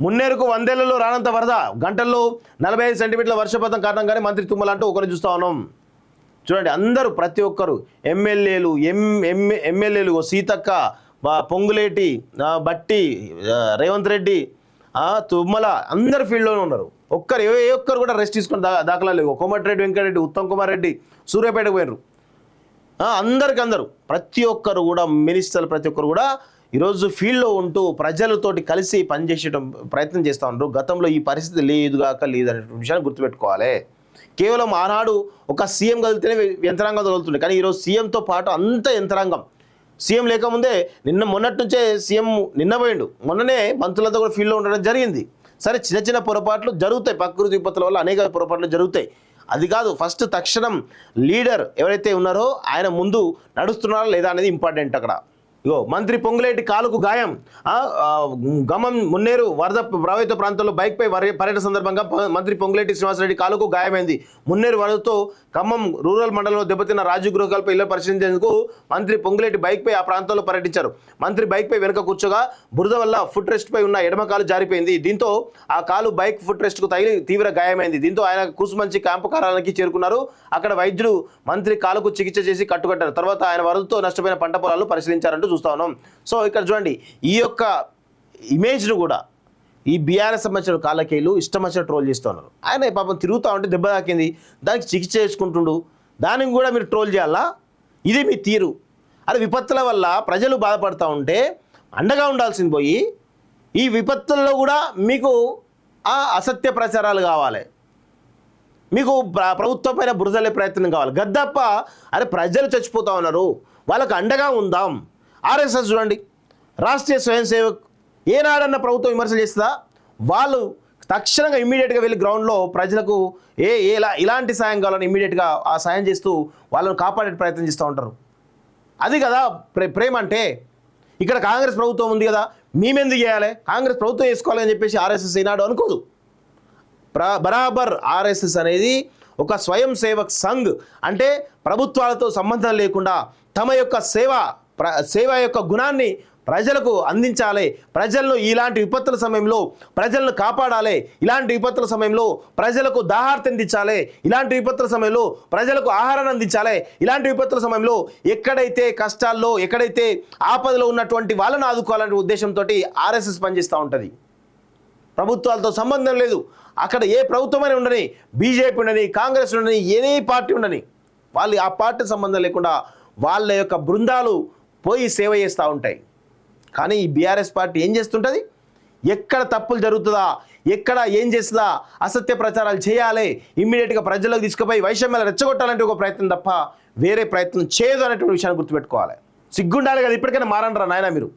మున్నేరుకు 100 ఏళ్లలో రానంత వరద, గంటల్లో 45 సెంటీమీటర్ల వర్షపాతం కారణంగానే మంత్రి తుమ్మల అంటూ ఒకరు చూస్తా ఉన్నాం. చూడండి, అందరూ ప్రతి ఒక్కరు ఎమ్మెల్యేలు సీతక్క, పొంగులేటి, బట్టి, రేవంత్ రెడ్డి, తుమ్మల అందరు ఫీల్డ్లోనే ఉన్నారు. ఏ ఒక్కరు కూడా రెస్ట్ తీసుకుని దాఖలా లేవు. కోమటిరెడ్డి వెంకటరెడ్డి, ఉత్తమ్ కుమార్ రెడ్డి సూర్యాపేటకు పోయినారు. అందరు ప్రతి ఒక్కరు కూడా మినిస్టర్లు ప్రతి ఒక్కరు కూడా ఈరోజు ఫీల్డ్లో ఉంటూ ప్రజలతోటి కలిసి పనిచేసేయడం ప్రయత్నం చేస్తూ ఉన్నారు. గతంలో ఈ పరిస్థితి లేదుగాక లేదనే విషయాన్ని గుర్తుపెట్టుకోవాలి. కేవలం ఆనాడు ఒక సీఎం కదిలితేనే యంత్రాంగం కదులుతుండే, కానీ ఈరోజు సీఎంతో పాటు అంత యంత్రాంగం. సీఎం లేకముందే మొన్నటి నుంచే సీఎం నిన్న పోయిండు, మొన్ననే మంత్రులతో కూడా ఫీల్డ్లో ఉండడం జరిగింది. సరే, చిన్న పొరపాట్లు జరుగుతాయి, ప్రకృతి విపత్తుల వల్ల అనేక పొరపాట్లు జరుగుతాయి. అది కాదు, ఫస్ట్ తక్షణం లీడర్ ఎవరైతే ఉన్నారో ఆయన ముందు నడుస్తున్నారా లేదా అనేది ఇంపార్టెంట్. అక్కడ మంత్రి పొంగులేటి కాలుకు గాయం. గమం మున్నేరు వరద ప్రభావిత ప్రాంతంలో బైక్పై పర్యటన సందర్భంగా మంత్రి పొంగులేటి శ్రీనివాసరెడ్డి కాలుకు గాయమైంది. మున్నేరు వరదతో ఖమ్మం రూరల్ మండలంలో దెబ్బతిన్న రాజు గృహాలపై ఇళ్ల పరిశీలించేందుకు మంత్రి పొంగులేటి బైక్పై ఆ ప్రాంతంలో పర్యటించారు. మంత్రి బైక్పై వెనుక కూర్చోగా బురద వల్ల ఫుట్ రెస్ట్ పై ఉన్న ఎడమ కాలు జారిపోయింది. దీంతో ఆ కాలు బైక్ ఫుట్ రెస్ట్ కు తగిలి తీవ్ర గాయమైంది. దీంతో ఆయన కూసుమంచి క్యాంపు కార్యాలయానికి చేరుకున్నారు. అక్కడ వైద్యులు మంత్రి కాలుకు చికిత్స చేసి కట్టుకట్టారు. తర్వాత ఆయన వరదతో నష్టపోయిన పంట పొలాలను పరిశీలించారంటూ చూస్తా ఉన్నాం. సో ఇక్కడ చూడండి, ఈ యొక్క ఇమేజ్ను కూడా ఈ బీఆర్ఎస్ సంబంధించిన కాళ్ళకేళ్ళు ఇష్టం వచ్చిన ట్రోల్ చేస్తూ ఉన్నారు. ఆయన పాపం తిరుగుతూ ఉంటే దెబ్బ తాకింది, దానికి చికిత్స చేసుకుంటుండు, దానికి కూడా మీరు ట్రోల్ చేయాలా? ఇది మీ తీరు. అరే, విపత్తుల వల్ల ప్రజలు బాధపడుతూ ఉంటే అండగా ఉండాల్సింది పోయి ఈ విపత్తుల్లో కూడా మీకు అసత్య ప్రచారాలు కావాలి, మీకు ప్రభుత్వం పైన బురదలే ప్రయత్నం కావాలి. గద్దప్ప అరే ప్రజలు చచ్చిపోతూ ఉన్నారు, వాళ్ళకు అండగా ఉందాం. ఆర్ఎస్ఎస్ చూడండి, రాష్ట్రీయ స్వయం సేవక్ ఏనాడన్న ప్రభుత్వం విమర్శలు చేస్తుందా? వాళ్ళు తక్షణంగా ఇమ్మీడియట్గా వెళ్ళి గ్రౌండ్లో ప్రజలకు ఇలాంటి సాయం కావాలని ఇమ్మీడియట్గా ఆ సాయం చేస్తూ వాళ్ళని కాపాడే ప్రయత్నం చేస్తూ ఉంటారు. అది కదా ప్రేమ అంటే. ఇక్కడ కాంగ్రెస్ ప్రభుత్వం ఉంది కదా, మేమెందుకు చేయాలి, కాంగ్రెస్ ప్రభుత్వం చేసుకోవాలని చెప్పేసి ఆర్ఎస్ఎస్ ఈనాడు అనుకోదు. బరాబర్ ఆర్ఎస్ఎస్ అనేది ఒక స్వయం సేవక్ సంఘ్, అంటే ప్రభుత్వాలతో సంబంధం లేకుండా తమ యొక్క సేవ యొక్క గుణాన్ని ప్రజలకు అందించాలి. ప్రజలను ఇలాంటి విపత్తుల సమయంలో ప్రజలను కాపాడాలి. ఇలాంటి విపత్తుల సమయంలో ప్రజలకు దాహార్తి అందించాలి. ఇలాంటి విపత్తుల సమయంలో ప్రజలకు ఆహారాన్ని అందించాలి. ఇలాంటి విపత్తుల సమయంలో ఎక్కడైతే కష్టాల్లో, ఎక్కడైతే ఆపదలో ఉన్నటువంటి వాళ్ళని ఆదుకోవాలనే ఉద్దేశంతో ఆర్ఎస్ఎస్ పనిచేస్తూ ఉంటుంది. ప్రభుత్వాలతో సంబంధం లేదు. అక్కడ ఏ ప్రభుత్వమైనా ఉండని, బీజేపీ ఉండని, కాంగ్రెస్ ఉండని, ఏ పార్టీ ఉండని, వాళ్ళు ఆ పార్టీ సంబంధం లేకుండా వాళ్ళ యొక్క బృందాలు పోయి సేవ చేస్తూ ఉంటాయి. కానీ ఈ బీఆర్ఎస్ పార్టీ ఏం చేస్తుంటుంది? ఎక్కడ తప్పులు జరుగుతుందా, ఎక్కడ ఏం చేస్తుందా, అసత్య ప్రచారాలు చేయాలి, ఇమ్మీడియట్గా ప్రజలకు తీసుకుపోయి వైషమ్యాలు రెచ్చగొట్టాలంటే ఒక ప్రయత్నం తప్ప వేరే ప్రయత్నం చేయదు అనేటువంటి విషయాన్ని గుర్తుపెట్టుకోవాలి. సిగ్గుండాలి కదా, ఇప్పటికైనా మారండి రా నాయన మీరు.